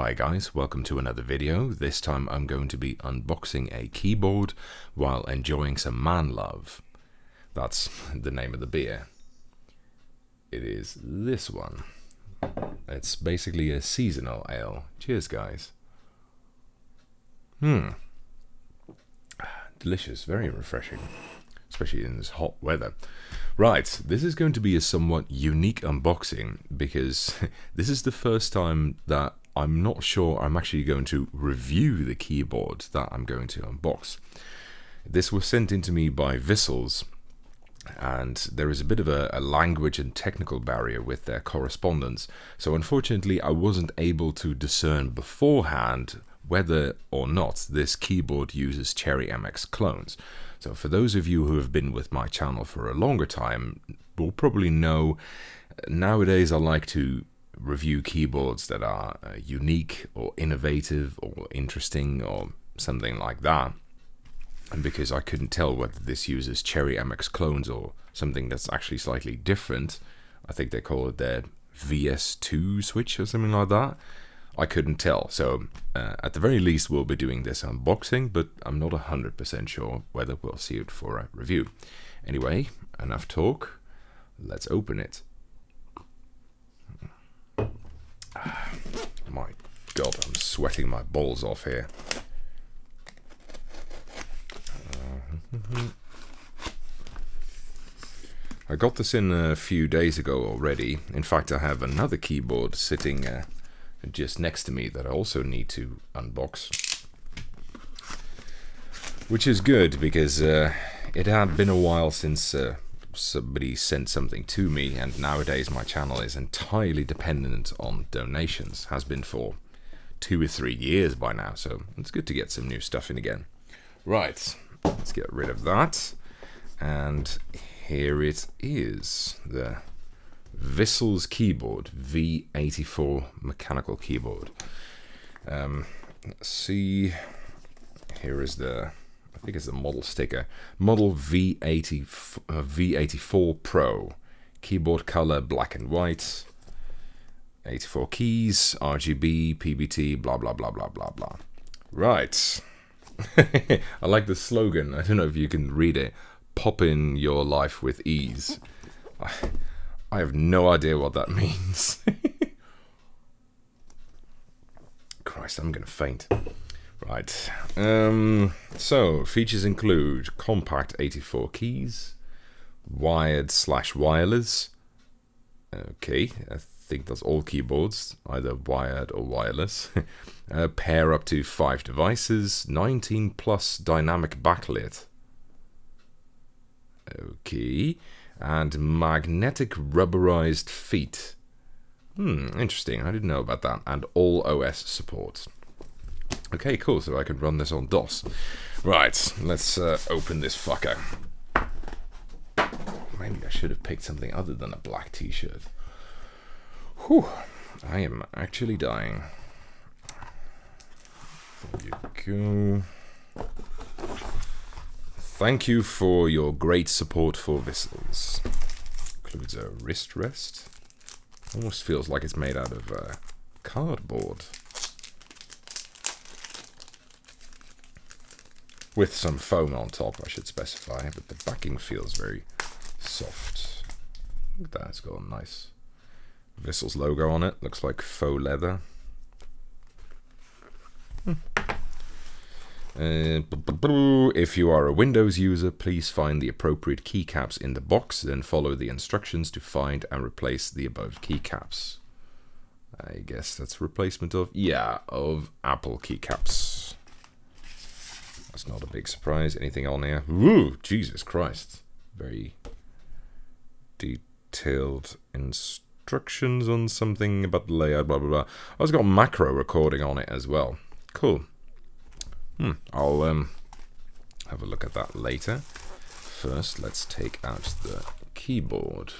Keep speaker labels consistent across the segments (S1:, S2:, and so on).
S1: Hi guys, welcome to another video. This time I'm going to be unboxing a keyboard while enjoying some man love. That's the name of the beer. It is this one. It's basically a seasonal ale. Cheers guys. Delicious, very refreshing, especially in this hot weather. Right, this is going to be a somewhat unique unboxing because this is the first time that I'm not sure I'm actually going to review the keyboard that I'm going to unbox. This was sent in to me by Vissles, and there is a bit of a language and technical barrier with their correspondence, so unfortunately I wasn't able to discern beforehand whether or not this keyboard uses Cherry MX clones. So for those of you who have been with my channel for a longer time will probably know nowadays I like to review keyboards that are unique or innovative or interesting or something like that. And because I couldn't tell whether this uses Cherry MX clones or something that's actually slightly different, I think they call it their VS2 switch or something like that, I couldn't tell. So at the very least we'll be doing this unboxing, but I'm not 100% sure whether we'll see it for a review. Anyway, enough talk, let's open it. My god, I'm sweating my balls off here. I got this in a few days ago already. In fact, I have another keyboard sitting just next to me that I also need to unbox, which is good because it had been a while since somebody sent something to me, and nowadays my channel is entirely dependent on donations. Has been for 2 or 3 years by now, so it's good to get some new stuff in again. Right, let's get rid of that, and here it is, the Vissles keyboard V84 mechanical keyboard. Let's see, here is the, I think it's the model sticker. Model V84 Pro. Keyboard color black and white. 84 keys, RGB, PBT, blah blah blah blah blah blah. Right. I like the slogan. I don't know if you can read it. Pop in your life with ease. I have no idea what that means. Christ, I'm gonna faint. Right, so features include compact 84 keys, wired/wireless. Okay, I think that's all keyboards, either wired or wireless. Pair up to 5 devices, 19+ dynamic backlit. Okay, and magnetic rubberized feet. Interesting, I didn't know about that. And all OS support. Okay, cool, so I can run this on DOS. Right, let's open this fucker. Maybe I should have picked something other than a black t-shirt. Whew, I am actually dying. There you go. Thank you for your great support for Vissles. Includes a wrist rest. Almost feels like it's made out of cardboard. With some foam on top, I should specify, but the backing feels very soft. Look at that, it's got a nice Vissles logo on it. Looks like faux leather. If you are a Windows user, please find the appropriate keycaps in the box, then follow the instructions to find and replace the above keycaps. I guess that's replacement of, yeah, of Apple keycaps. That's not a big surprise. Anything on here? Ooh, Jesus Christ. Very detailed instructions on something about the layout, blah, blah, blah. Oh, it's got macro recording on it as well. Cool. I'll have a look at that later. First, let's take out the keyboard.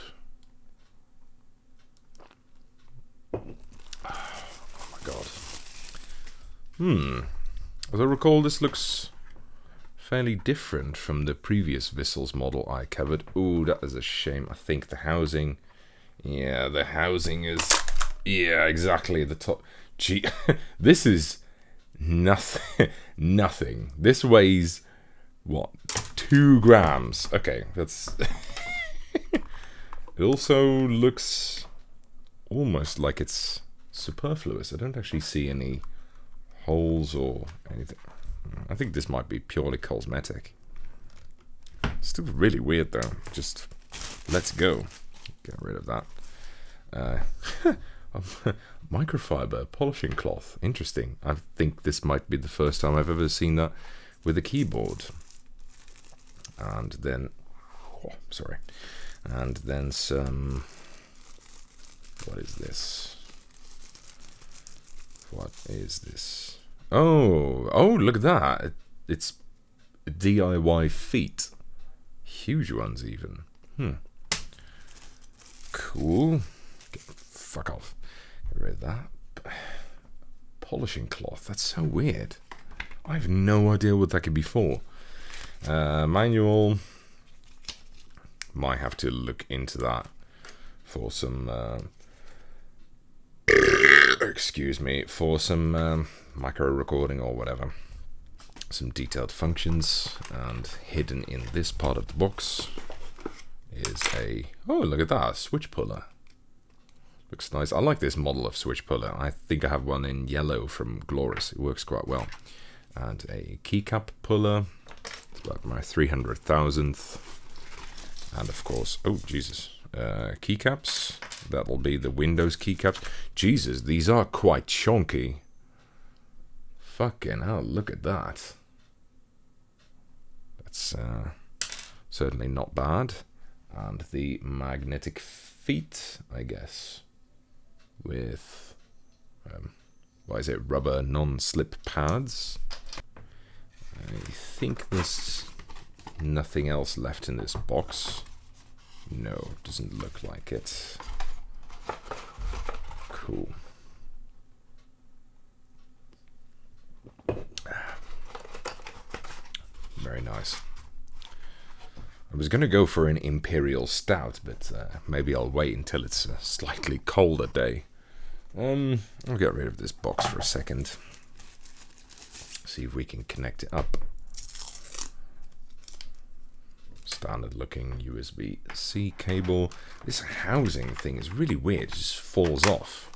S1: Oh my god. As I recall, this looks fairly different from the previous Vissles model I covered. Ooh, that is a shame. I think the housing, yeah, the housing is, yeah, exactly, the top. gee, this is nothing. Nothing. This weighs, what, 2 grams? Okay, that's... It also looks almost like it's superfluous. I don't actually see any holes or anything. I think this might be purely cosmetic. Still really weird though. Just let's go. Get rid of that. Microfiber polishing cloth. Interesting. I think this might be the first time I've ever seen that with a keyboard. And then, oh, sorry. And then some, what is this? What is this? Oh, look at that. It's DIY feet. Huge ones even. Cool. Fuck off. Get rid of that. Polishing cloth. That's so weird. I have no idea what that could be for. Manual. Might have to look into that for some excuse me, for some micro recording or whatever. Some detailed functions, and hidden in this part of the box is a, oh, look at that, switch puller. Looks nice. I like this model of switch puller. I think I have one in yellow from Glorious. It works quite well. And a keycap puller. It's about my 300,000th. And of course, oh Jesus, keycaps. That will be the Windows keycaps. Jesus, these are quite chunky. Fucking hell, look at that. That's certainly not bad. And the magnetic feet, I guess, with what is it, rubber non-slip pads. I think there's nothing else left in this box. No, doesn't look like it. Cool. Very nice. I was going to go for an Imperial Stout, but maybe I'll wait until it's a slightly colder day. I'll get rid of this box for a second. See if we can connect it up. Standard looking USB-C cable. This housing thing is really weird. It just falls off.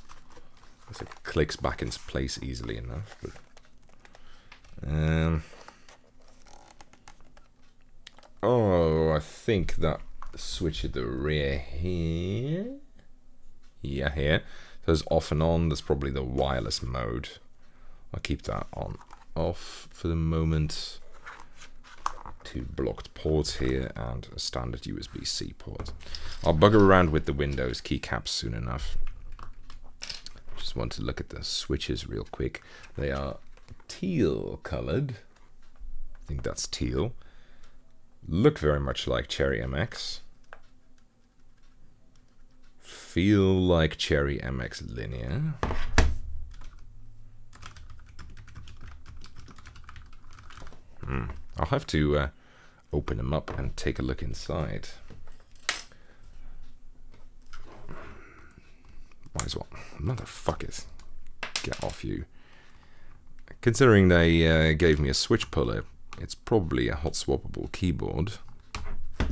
S1: It clicks back into place easily enough. But, oh, I think that switch at the rear here. Yeah, here. So it's off and on. That's probably the wireless mode. I'll keep that on off for the moment. 2 blocked ports here and a standard USB-C port. I'll bugger around with the Windows keycaps soon enough. Just want to look at the switches real quick. They are teal colored. I think that's teal. Look very much like Cherry MX. Feel like Cherry MX linear. I'll have to open them up and take a look inside. Might as well. Motherfuckers. Get off you. Considering they gave me a switch puller, it's probably a hot swappable keyboard.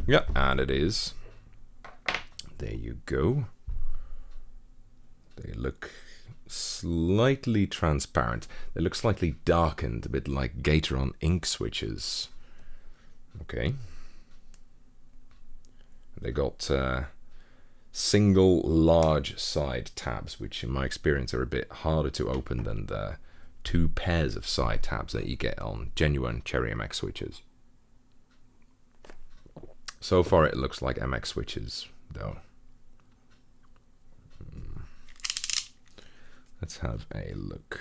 S1: Yeah, and it is. There you go. They look slightly transparent. They look slightly darkened, a bit like Gateron ink switches. Okay. They got single large side tabs, which in my experience are a bit harder to open than the 2 pairs of side tabs that you get on genuine Cherry MX switches. So far it looks like MX switches though. Let's have a look.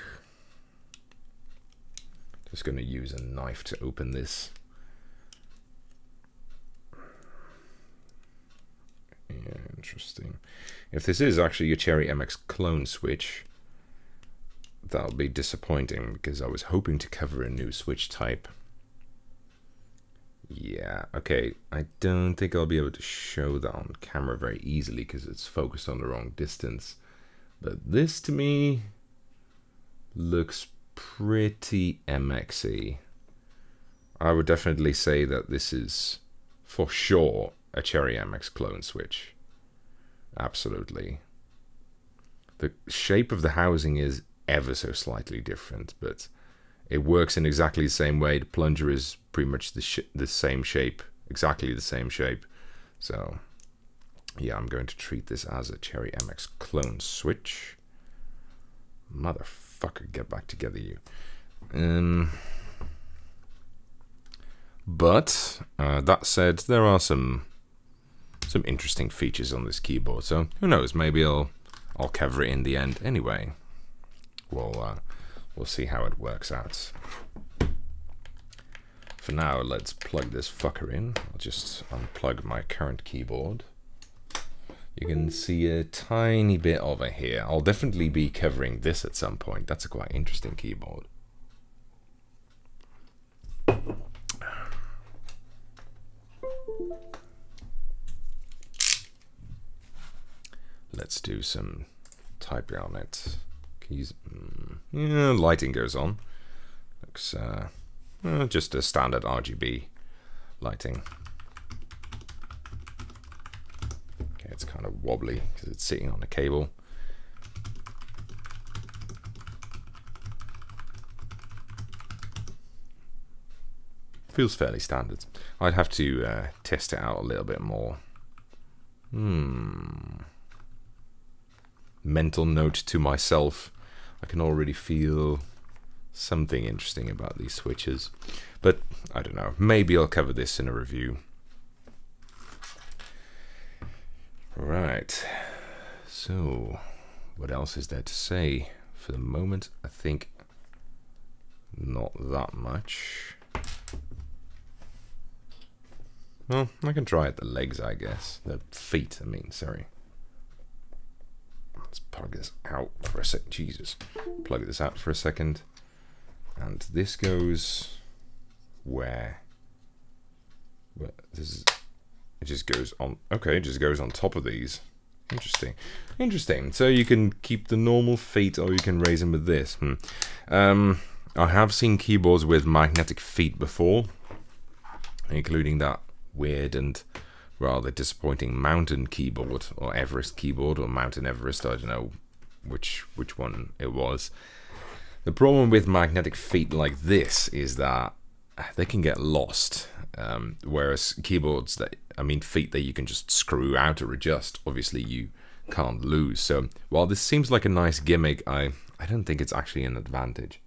S1: Just going to use a knife to open this. Yeah, interesting. If this is actually a Cherry MX clone switch, that'll be disappointing because I was hoping to cover a new switch type. Yeah, okay. I don't think I'll be able to show that on camera very easily because it's focused on the wrong distance. But this to me looks pretty MXy. I would definitely say that this is for sure a Cherry MX clone switch. Absolutely. The shape of the housing is ever so slightly different, but it works in exactly the same way. The plunger is pretty much the same shape, exactly the same shape. So yeah, I'm going to treat this as a Cherry MX clone switch. Motherfucker, get back together, you. But that said, there are some interesting features on this keyboard. So who knows? Maybe I'll cover it in the end. Anyway, we'll see how it works out. For now, let's plug this fucker in. I'll just unplug my current keyboard. You can see a tiny bit over here. I'll definitely be covering this at some point. That's a quite interesting keyboard. Let's do some typing on it. Keys. Yeah, lighting goes on. Looks just a standard RGB lighting. Okay, it's kind of wobbly because it's sitting on a cable. Feels fairly standard. I'd have to test it out a little bit more. Mental note to myself. I can already feel something interesting about these switches. But I don't know. Maybe I'll cover this in a review. Right. So, what else is there to say? For the moment, I think not that much. Well, I can try at the legs, I guess. The feet, I mean, sorry. Let's plug this out for a sec. Jesus. Plug this out for a second. And this goes where? Well, this is, it just goes on. Okay, it just goes on top of these. Interesting. Interesting. So you can keep the normal feet or you can raise them with this. I have seen keyboards with magnetic feet before, including that weird and rather disappointing mountain keyboard or Everest keyboard or Mountain Everest. I don't know which one it was. The problem with magnetic feet like this is that they can get lost, whereas keyboards that, I mean, feet that you can just screw out or adjust, obviously you can't lose. So while this seems like a nice gimmick, I don't think it's actually an advantage.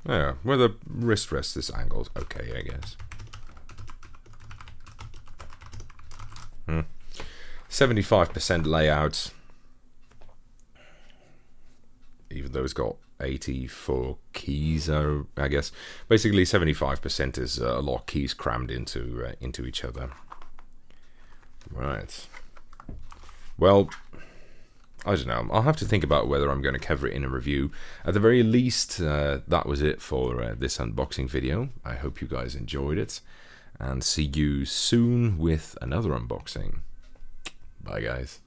S1: Yeah, where the wrist rests, this angle's okay, I guess. 75% layout, even though it's got 84 keys, I guess. Basically, 75% is a lot of keys crammed into each other. Right. Well, I don't know. I'll have to think about whether I'm going to cover it in a review. At the very least, that was it for this unboxing video. I hope you guys enjoyed it, and see you soon with another unboxing. Bye, guys.